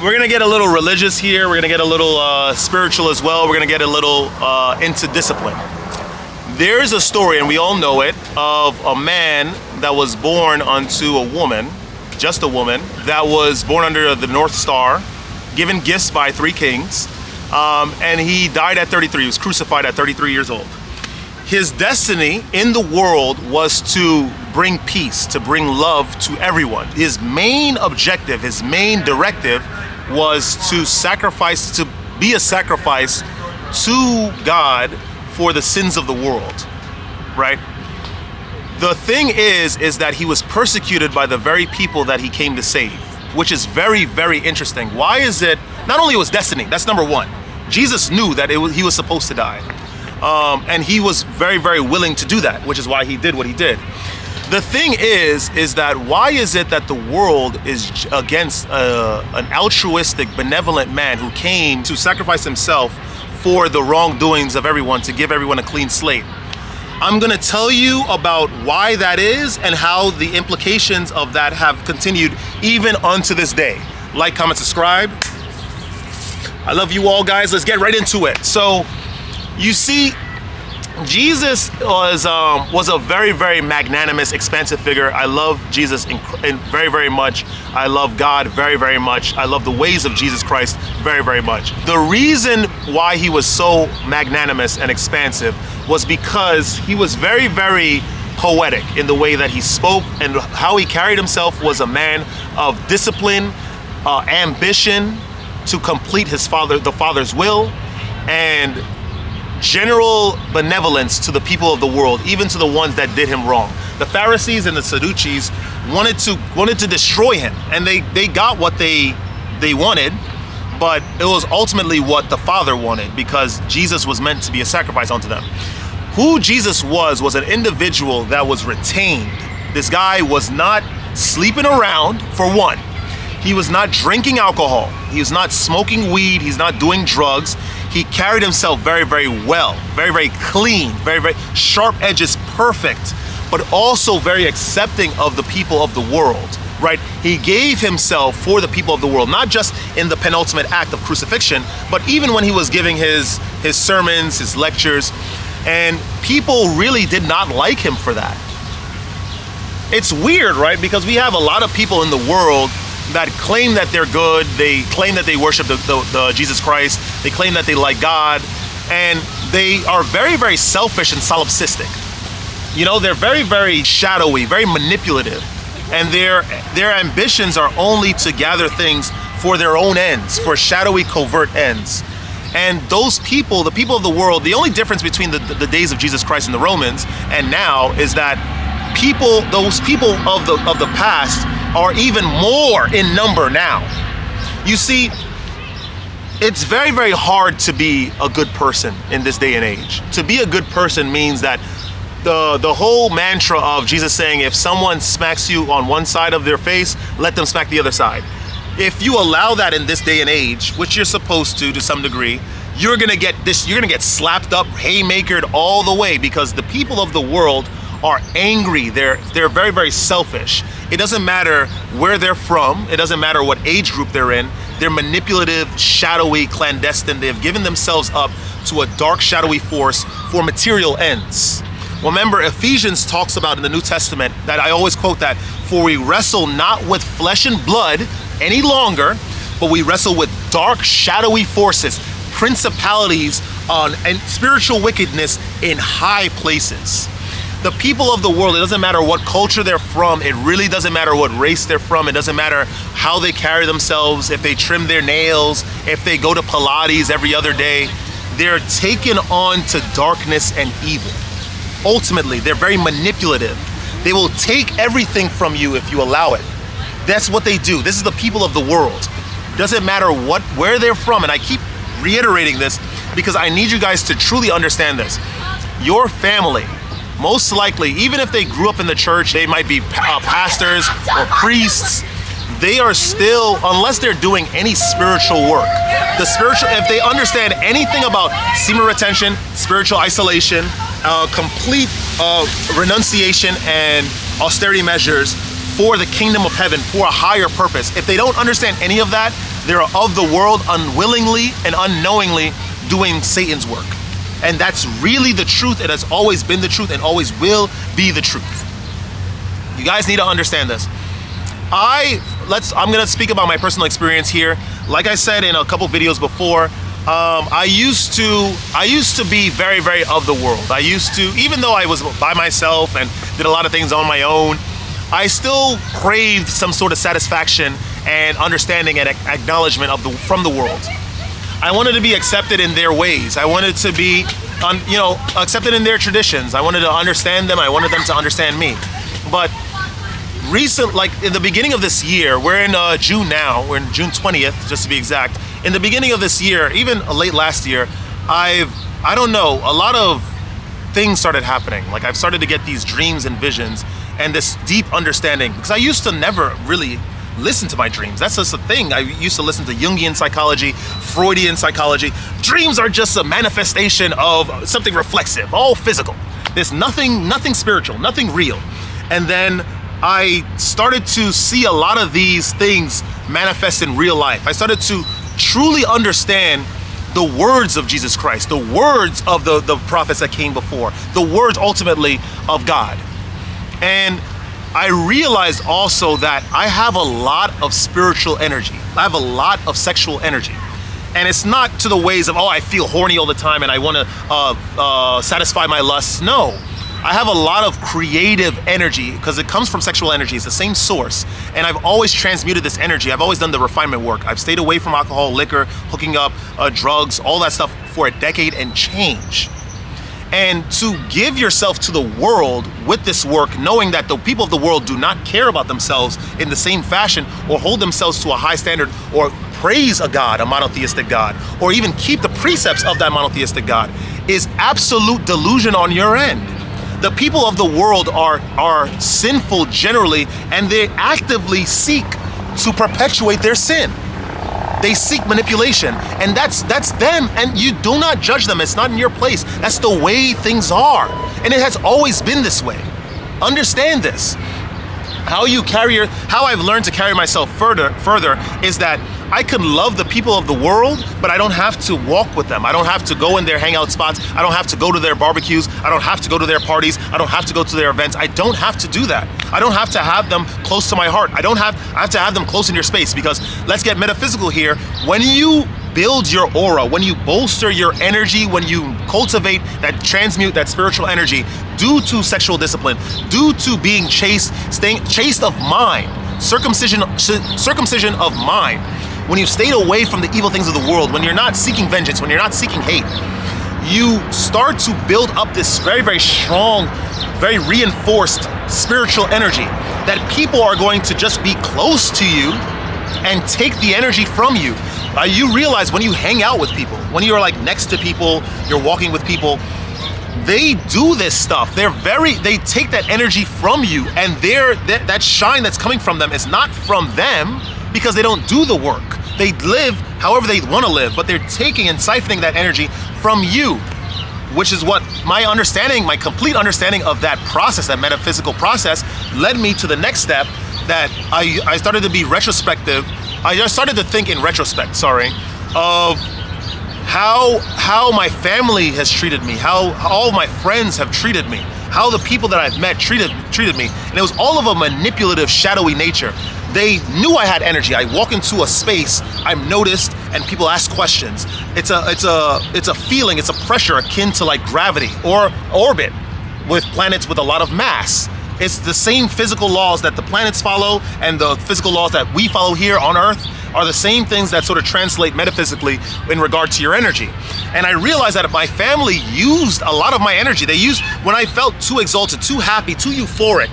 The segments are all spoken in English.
We're gonna get a little religious here. We're gonna get a little spiritual as well. We're gonna get a little into discipline. There's a story, and we all know it, of a man that was born unto a woman, just a woman, that was born under the North Star, given gifts by 3 kings, and he died at 33. He was crucified at 33 years old. His destiny in the world was to bring peace, to bring love to everyone. His main objective, his main directive was to sacrifice, to be a sacrifice to God for the sins of the world, right? The thing is that he was persecuted by the very people that he came to save, which is very, very interesting. Why is it, not only was destiny, that's number one. Jesus knew that he was supposed to die. And he was very, very willing to do that, which is why he did what he did. The thing is that why is it that the world is against an altruistic, benevolent man who came to sacrifice himself for the wrongdoings of everyone, to give everyone a clean slate? I'm gonna tell you about why that is and how the implications of that have continued even unto this day. Like, comment, subscribe. I love you all, guys. Let's get right into it. So, you see, Jesus was a very, very magnanimous, expansive figure. I love Jesus very, very much. I love God very, very much. I love the ways of Jesus Christ very, very much. The reason why he was so magnanimous and expansive was because he was very, very poetic in the way that he spoke, and how he carried himself was a man of discipline, ambition to complete the Father's will, and general benevolence to the people of the world, even to the ones that did him wrong. The Pharisees and the Sadducees wanted to destroy him, and they got what they wanted, but it was ultimately what the Father wanted, because Jesus was meant to be a sacrifice unto them. Who Jesus was an individual that was retained. This guy was not sleeping around, for one. He was not drinking alcohol. He was not smoking weed. He's not doing drugs. He carried himself very, very well, very, very clean, very, very sharp edges, perfect, but also very accepting of the people of the world, right? He gave himself for the people of the world, not just in the penultimate act of crucifixion, but even when he was giving his sermons, his lectures, and people really did not like him for that. It's weird, right? Because we have a lot of people in the world that claim that they're good, they claim that they worship the Jesus Christ, they claim that they like God, and they are very, very selfish and solipsistic. You know, they're very, very shadowy, very manipulative, and their ambitions are only to gather things for their own ends, for shadowy, covert ends. And those people, the people of the world, the only difference between the days of Jesus Christ and the Romans and now is that those people of the past are even more in number now. You see, it's very, very hard to be a good person in this day and age. To be a good person means that the whole mantra of Jesus saying, if someone smacks you on one side of their face, let them smack the other side. If you allow that in this day and age, which you're supposed to some degree, you're gonna get slapped up, haymakered all the way, because the people of the world are angry. They're very, very selfish. It doesn't matter where they're from. It doesn't matter what age group they're in. They're manipulative, shadowy, clandestine. They've given themselves up to a dark, shadowy force for material ends. Remember, Ephesians talks about in the New Testament, that I always quote that, for we wrestle not with flesh and blood any longer, but we wrestle with dark, shadowy forces, principalities, and spiritual wickedness in high places. The people of the world, it doesn't matter what culture they're from, it really doesn't matter what race they're from, it doesn't matter how they carry themselves, if they trim their nails, if they go to Pilates every other day, they're taken on to darkness and evil. Ultimately, they're very manipulative. They will take everything from you if you allow it. That's what they do. This is the people of the world. Doesn't matter where they're from, and I keep reiterating this because I need you guys to truly understand this. Your family, most likely, even if they grew up in the church, they might be pastors or priests, they are still, unless they're doing any spiritual work, if they understand anything about semen retention, spiritual isolation, complete renunciation and austerity measures for the kingdom of heaven, for a higher purpose, if they don't understand any of that, They're of the world, unwillingly and unknowingly doing Satan's work. And that's really the truth. It has always been the truth and always will be the truth. You guys need to understand this. I'm gonna speak about my personal experience here. Like I said in a couple videos before, I used to be very, very of the world. I used to, even though I was by myself and did a lot of things on my own, I still craved some sort of satisfaction and understanding and acknowledgement from the world. I wanted to be accepted in their ways. I wanted to be, accepted in their traditions. I wanted to understand them. I wanted them to understand me. But like in the beginning of this year, we're in June now. We're in June 20th, just to be exact. In the beginning of this year, even late last year, a lot of things started happening. Like I've started to get these dreams and visions and this deep understanding, because I used to never really listen to my dreams. That's just a thing. I used to listen to Jungian psychology, Freudian psychology. Dreams are just a manifestation of something reflexive, all physical. There's nothing spiritual, nothing real. And then I started to see a lot of these things manifest in real life. I started to truly understand the words of Jesus Christ, the words of the prophets that came before, the words ultimately of God. And I realized also that I have a lot of spiritual energy. I have a lot of sexual energy. And it's not to the ways of, I feel horny all the time and I want to satisfy my lusts. No, I have a lot of creative energy because it comes from sexual energy. It's the same source. And I've always transmuted this energy. I've always done the refinement work. I've stayed away from alcohol, liquor, hooking up, drugs, all that stuff for a decade and change. And to give yourself to the world with this work, knowing that the people of the world do not care about themselves in the same fashion or hold themselves to a high standard or praise a God, a monotheistic God, or even keep the precepts of that monotheistic God, is absolute delusion on your end. The people of the world are sinful generally, and they actively seek to perpetuate their sin. They seek manipulation, and that's them, and you do not judge them. It's not in your place. That's the way things are, and it has always been this way. Understand this. How I've learned to carry myself further is that I can love the people of the world, but I don't have to walk with them. I don't have to go in their hangout spots. I don't have to go to their barbecues. I don't have to go to their parties. I don't have to go to their events. I don't have to do that. I don't have to have them close to my heart. I have to have them close in your space, because let's get metaphysical here. When you build your aura, when you bolster your energy, when you cultivate that, transmute that spiritual energy due to sexual discipline, due to being chaste of mind, circumcision of mind, when you've stayed away from the evil things of the world, when you're not seeking vengeance, when you're not seeking hate, you start to build up this very, very strong, very reinforced spiritual energy that people are going to just be close to you and take the energy from you. You realize when you hang out with people, when you're like next to people, you're walking with people, they do this stuff. They take that energy from you, and that shine that's coming from them is not from them, because they don't do the work. They live however they want to live, but they're taking and siphoning that energy from you, which is what my complete understanding of that process, that metaphysical process, led me to the next step, that I started to be retrospective. I just started to think in retrospect, of how my family has treated me, how all my friends have treated me, how the people that I've met treated me. And it was all of a manipulative, shadowy nature. They knew I had energy. I walk into a space, I'm noticed, and people ask questions. It's a feeling, it's a pressure akin to like gravity or orbit with planets with a lot of mass. It's the same physical laws that the planets follow, and the physical laws that we follow here on Earth are the same things that sort of translate metaphysically in regard to your energy. And I realized that my family used a lot of my energy. They used, when I felt too exalted, too happy, too euphoric,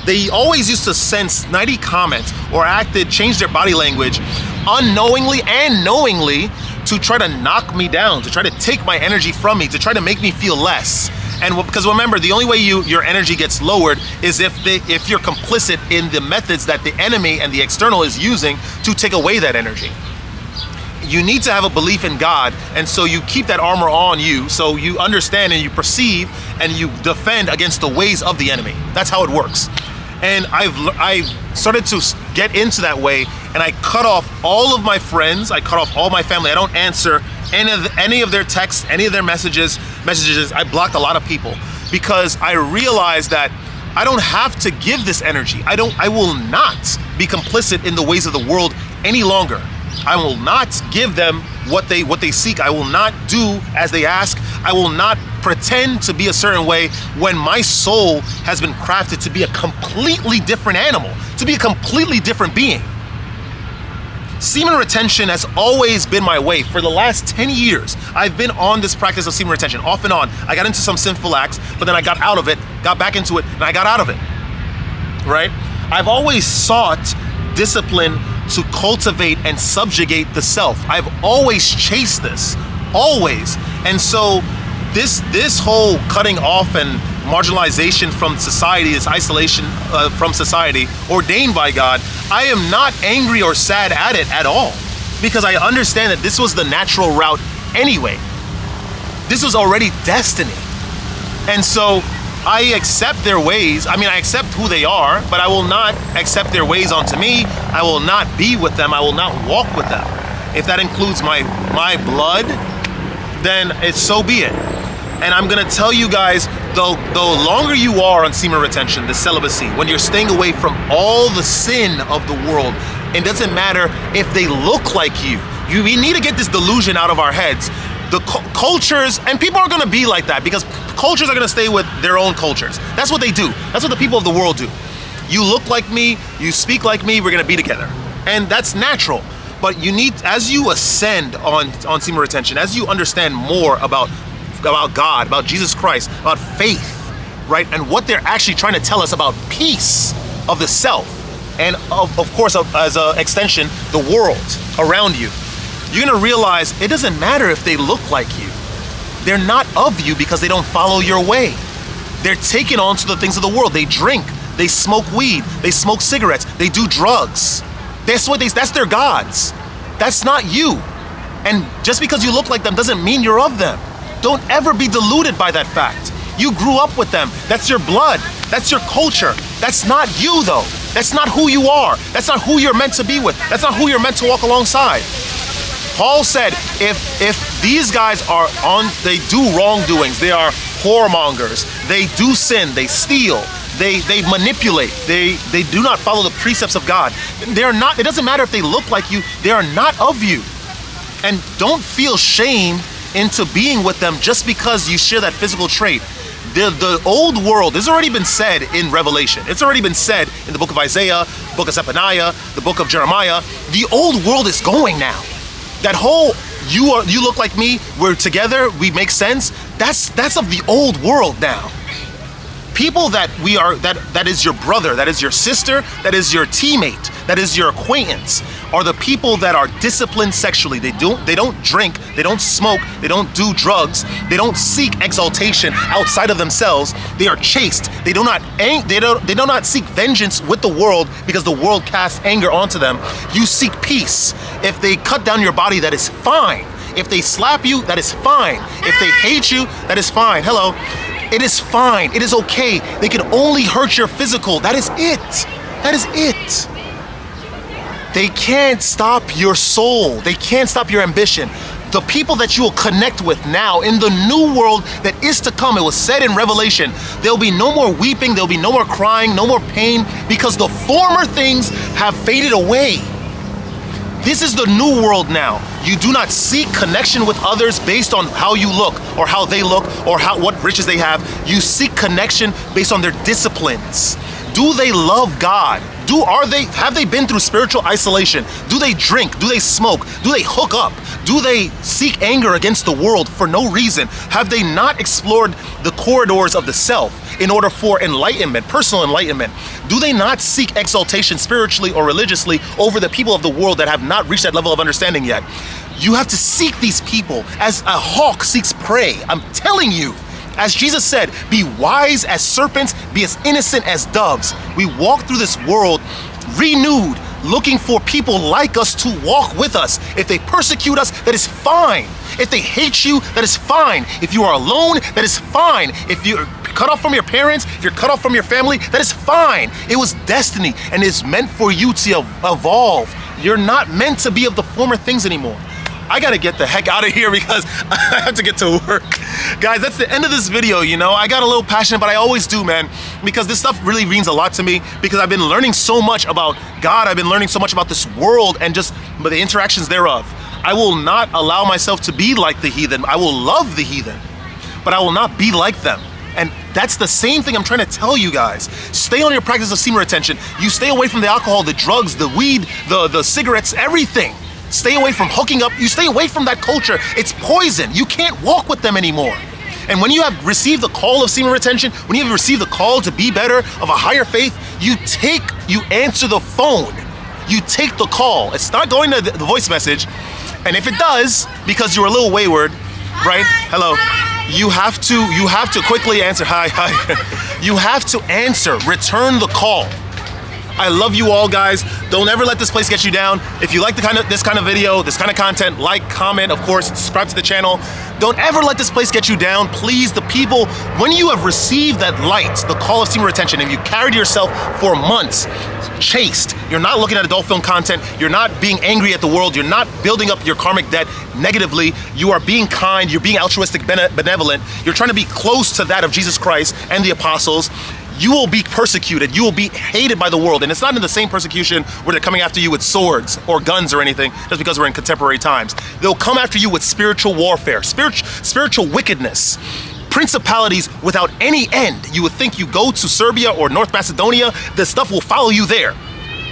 they always used to send snidey comments or change their body language unknowingly and knowingly to try to knock me down, to try to take my energy from me, to try to make me feel less. And because remember, the only way your energy gets lowered is if you're complicit in the methods that the enemy and the external is using to take away that energy. You need to have a belief in God, and so you keep that armor on you, so you understand and you perceive and you defend against the ways of the enemy. That's how it works. And I've started to get into that way and I cut off all of my friends. I cut off all my family. I don't answer any of their texts, any of their messages. I blocked a lot of people because I realized that I don't have to give this energy. I will not be complicit in the ways of the world any longer. I will not give them what they seek. I will not do as they ask. I will not pretend to be a certain way when my soul has been crafted to be a completely different animal, to be a completely different being. Semen retention has always been my way. For the last 10 years, I've been on this practice of semen retention, off and on. I got into some sinful acts, but then I got out of it, got back into it, and I got out of it, right? I've always sought discipline to cultivate and subjugate the self. I've always chased this, always. And so this whole cutting off and marginalization from society, this isolation from society ordained by God, I am not angry or sad at it at all, because I understand that this was the natural route anyway. This was already destiny. And so I accept their ways. I mean, I accept who they are, but I will not accept their ways onto me. I will not be with them. I will not walk with them. If that includes my blood, then it's so be it. And I'm gonna tell you guys, the longer you are on semen retention, the celibacy, when you're staying away from all the sin of the world, it doesn't matter if they look like you. We need to get this delusion out of our heads. The cultures, and people are gonna be like that because cultures are gonna stay with their own cultures. That's what they do. That's what the people of the world do. You look like me, you speak like me, we're gonna be together. And that's natural. But you need, as you ascend on semen retention, as you understand more about God, about Jesus Christ, about faith, right? And what they're actually trying to tell us about peace of the self, and of course, as an extension, the world around you. You're gonna realize it doesn't matter if they look like you. They're not of you because they don't follow your way. They're taken on to the things of the world. They drink, they smoke weed, they smoke cigarettes, they do drugs. That's their gods. That's not you. And just because you look like them doesn't mean you're of them. Don't ever be deluded by that fact. You grew up with them. That's your blood. That's your culture. That's not you though. That's not who you are. That's not who you're meant to be with. That's not who you're meant to walk alongside. Paul said, if these guys they do wrongdoings, they are whoremongers, they do sin, they steal, they manipulate, they do not follow the precepts of God. They're not, it doesn't matter if they look like you, they are not of you. And don't feel shame into being with them just because you share that physical trait. The old world, this has already been said in Revelation. It's already been said in the book of Isaiah, book of Zephaniah, the book of Jeremiah. The old world is going now. That whole, you look like me, we're together, we make sense, that's of the old world now. People that is your brother, that is your sister, that is your teammate, that is your acquaintance, are the people that are disciplined sexually. They don't drink, they don't smoke, they don't do drugs, they don't seek exaltation outside of themselves. They are chaste. They do not seek vengeance with the world because the world casts anger onto them. You seek peace. If they cut down your body, that is fine. If they slap you, that is fine. If they hate you, that is fine. Hello. It is fine. It is okay. They can only hurt your physical. That is it. That is it. They can't stop your soul. They can't stop your ambition. The people that you will connect with now in the new world that is to come, it was said in Revelation, there'll be no more weeping, there'll be no more crying, no more pain, because the former things have faded away. This is the new world now. You do not seek connection with others based on how you look or how they look or what riches they have. You seek connection based on their disciplines. Do they love God? Have they been through spiritual isolation? Do they drink? Do they smoke? Do they hook up? Do they seek anger against the world for no reason? Have they not explored the corridors of the self in order for enlightenment, personal enlightenment? Do they not seek exaltation spiritually or religiously over the people of the world that have not reached that level of understanding yet? You have to seek these people as a hawk seeks prey. I'm telling you. As Jesus said, be wise as serpents, be as innocent as doves. We walk through this world renewed, looking for people like us to walk with us. If they persecute us, that is fine. If they hate you, that is fine. If you are alone, that is fine. If you're cut off from your parents, if you're cut off from your family, that is fine. It was destiny and it's meant for you to evolve You're not meant to be of the former things anymore. I gotta get the heck out of here because I have to get to work. Guys, that's the end of this video, you know. I got a little passionate, but I always do, man, because this stuff really means a lot to me, because I've been learning so much about God. I've been learning so much about this world and just the interactions thereof. I will not allow myself to be like the heathen. I will love the heathen, but I will not be like them. And that's the same thing I'm trying to tell you guys. Stay on your practice of semen retention. You stay away from the alcohol, the drugs, the weed, the cigarettes, everything. Stay away from hooking up. You stay away from that culture. It's poison. You can't walk with them anymore. And when you have received the call of semen retention, when you have received the call to be better, of a higher faith, you answer the phone. You take the call. It's not going to the voice message. And if it does, because you're a little wayward, right? Hello. You have to quickly answer. Hi. You have to answer. Return the call. I love you all, guys. Don't ever let this place get you down. If you like this kind of video, this kind of content, like, comment, of course, subscribe to the channel. Don't ever let this place get you down. Please, the people, when you have received that light, the call of semen retention, and you carried yourself for months, chaste, you're not looking at adult film content, you're not being angry at the world, you're not building up your karmic debt negatively, you are being kind, you're being altruistic, benevolent, you're trying to be close to that of Jesus Christ and the apostles, you will be persecuted, you will be hated by the world. And it's not in the same persecution where they're coming after you with swords or guns or anything, just because we're in contemporary times. They'll come after you with spiritual warfare, spiritual wickedness, principalities without any end. You would think you go to Serbia or North Macedonia, the stuff will follow you there,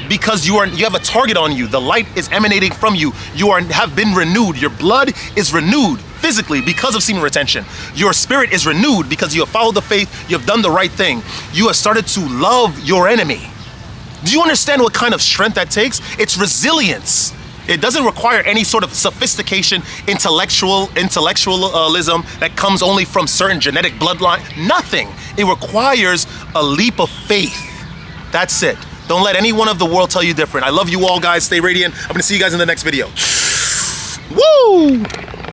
because you have a target on you. The light is emanating from you. You have been renewed. Your blood is renewed physically because of semen retention. Your spirit is renewed because you have followed the faith. You have done the right thing. You have started to love your enemy. Do you understand what kind of strength that takes? It's resilience. It doesn't require any sort of sophistication, intellectualism that comes only from certain genetic bloodline. Nothing. It requires a leap of faith. That's it. Don't let anyone of the world tell you different. I love you all, guys. Stay radiant. I'm gonna see you guys in the next video. Woo!